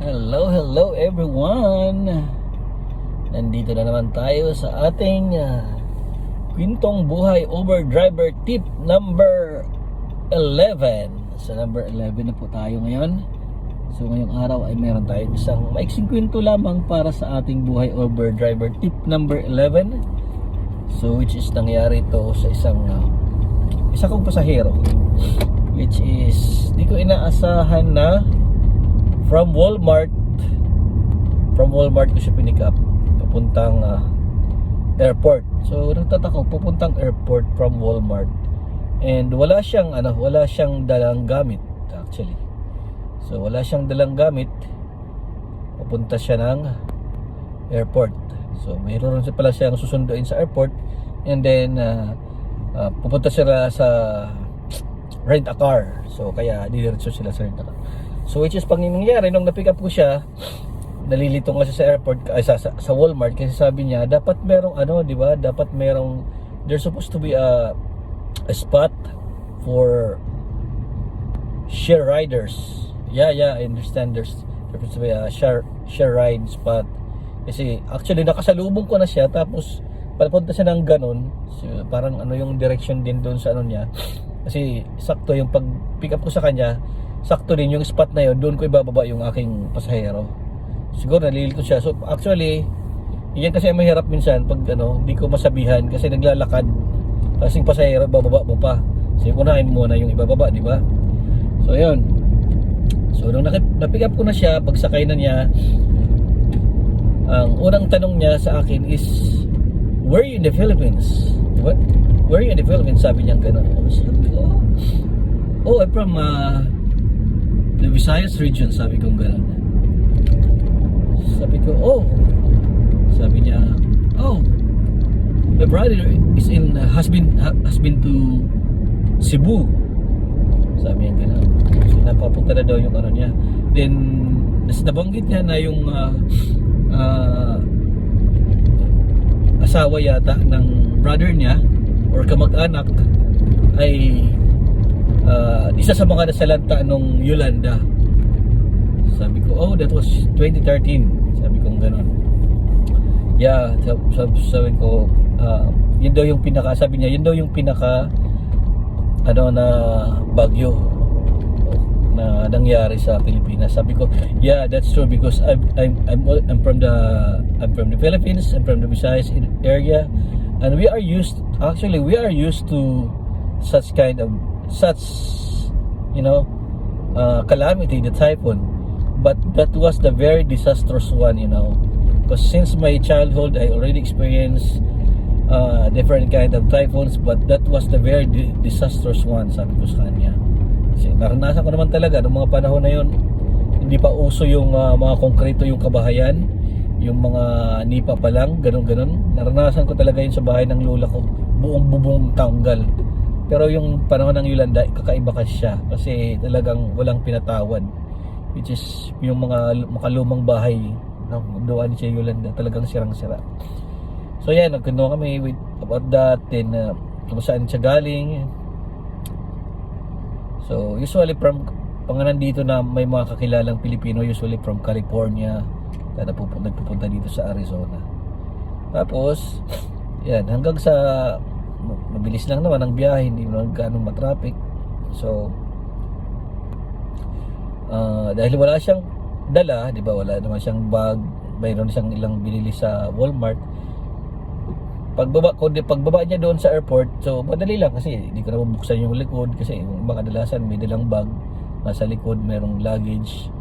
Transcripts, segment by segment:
Hello, hello everyone. Nandito na naman tayo sa ating kwentong buhay Uber driver tip number 11. Sa number 11 na po tayo ngayon. So ngayong araw ay meron tayong isang maiksing kwento lamang para sa ating buhay Uber driver tip number 11. So which is nangyari ito sa isa kong pasahero, which is di ko inaasahan na from Walmart ko siya pinick up papuntang airport. So nagtataka, papuntang airport from Walmart, and wala siyang dalang gamit actually. So wala siyang dalang gamit, papunta siya ng airport. So mayroon pala siyang susunduin sa airport, and then pupunta sila sa rent a car. So kaya didiretso sila sa rent a car. So which is pang nangyari nung na-pick up ko siya, nalilitong kasi sa airport sa Walmart, kasi sabi niya dapat merong di ba? Dapat merong, there's supposed to be a spot for share riders. Yeah, I understand there's supposed to be a share ride spot. Kasi actually nakasalubong ko na siya, tapos papunta siya ng ganun. So, parang yung direction din doon sa niya. Kasi sakto yung pag pick up ko sa kanya, sakto din yung spot na yun, doon ko ibababa yung aking pasahero. Siguro nalilito siya. So actually, yan kasi mahirap minsan pag hindi ko masabihan kasi naglalakad. Kasing pasahero, bababa mo pa. So unahin mo na yung ibababa, di ba? So yun. So nung na-pick up ko na siya, pagsakay na niya, ang unang tanong niya sa akin is, where are you in the Philippines? What? Where are you in the Philippines? Sabi niya gano'n. Sabi ko, I'm from the Visayas region, sabi ko gano'n. Sabi ko, sabi niya, my brother has been to Cebu, sabi niya gano'n. So napapunta na daw yung niya. Then nabanggit niya na yung asawa yata ng brother niya or kamag-anak ay isa sa mga nasalanta nung Yolanda. Sabi ko, that was 2013. Sabi ko gano'n. Yeah, sabi ko, yun daw yung pinaka, sabi niya, yun daw yung pinaka na bagyo na nangyari sa Pilipinas. Sabi ko, yeah, that's true, because I'm from the Philippines, I'm from the Visayas area, and we are used to such calamity, the typhoon. But that was the very disastrous one, because since my childhood I already experienced different kind of typhoons, but that was the very disastrous one, sabi ko sa kanya. Kasi naranasan ko naman talaga noong mga panahon na yun, hindi pa uso yung mga konkreto yung kabahayan, yung mga nipa pa lang, ganun. Naranasan ko talaga yun sa bahay ng lola ko, buong bubong tanggal. Pero yung panahon ng Yolanda, kakaiba kasi siya, kasi talagang walang pinatawad, which is yung mga makalumang bahay doon sa Yolanda, talagang sirang-sira. So yan, nagkuno kami about that, then kung saan siya galing. So usually pang nandito na may mga kakilalang Pilipino, usually from California, na nagpupunta dito sa Arizona. Tapos yan, hanggang sa mabilis lang naman ang biyahe, hindi naman ganong matraffic. So dahil wala siyang dala, di ba, wala naman siyang bag, mayroon siyang ilang binili sa Walmart. Pagbaba niya doon sa airport, so madali lang kasi hindi ko na bubuksan yung likod, kasi yung mga kadalasan may dalang bag nasa likod, merong luggage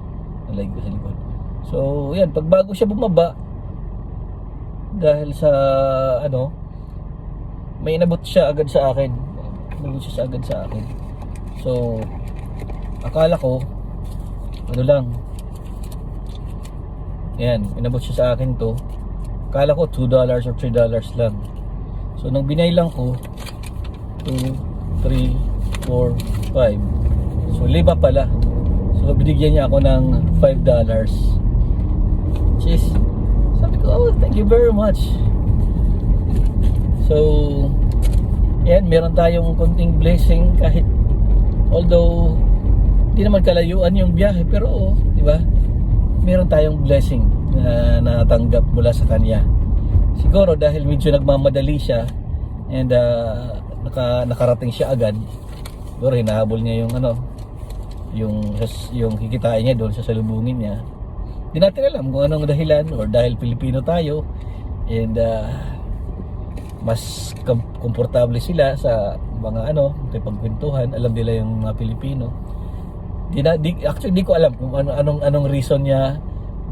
na sa likod. So yan, pagbago siya bumaba, dahil sa may inabot siya agad sa akin. So akala ko lang, yan, inabot siya sa akin to. Akala ko $2 or $3 lang. So nung binaylang ko 2, 3, 4, 5, so liba pala. So binigyan niya ako ng $5. Jeez, sabi ko, thank you very much. So yan, meron tayong konting blessing, kahit although di naman kalayuan yung biyahe, pero di ba? meron tayong blessing na natanggap mula sa kanya. Siguro dahil medyo nagmamadali siya and nakarating siya agad. Siguro hinahabol niya yung yung kikitain niya doon sa salubungin niya. Hindi natin alam kung anong dahilan, or dahil Pilipino tayo and mas komportable sila sa mga pagkwentuhan. Alam nila yung mga Pilipino. Actually di ko alam kung anong reason niya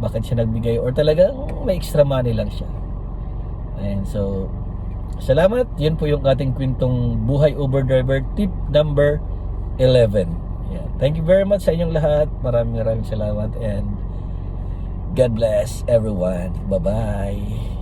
bakit siya nagbigay, or talagang may extra money lang siya. And so salamat. Yan po yung ating kwentong buhay Uber driver tip number 11. Yeah. Thank you very much sa inyong lahat. Maraming salamat and God bless everyone. Bye-bye.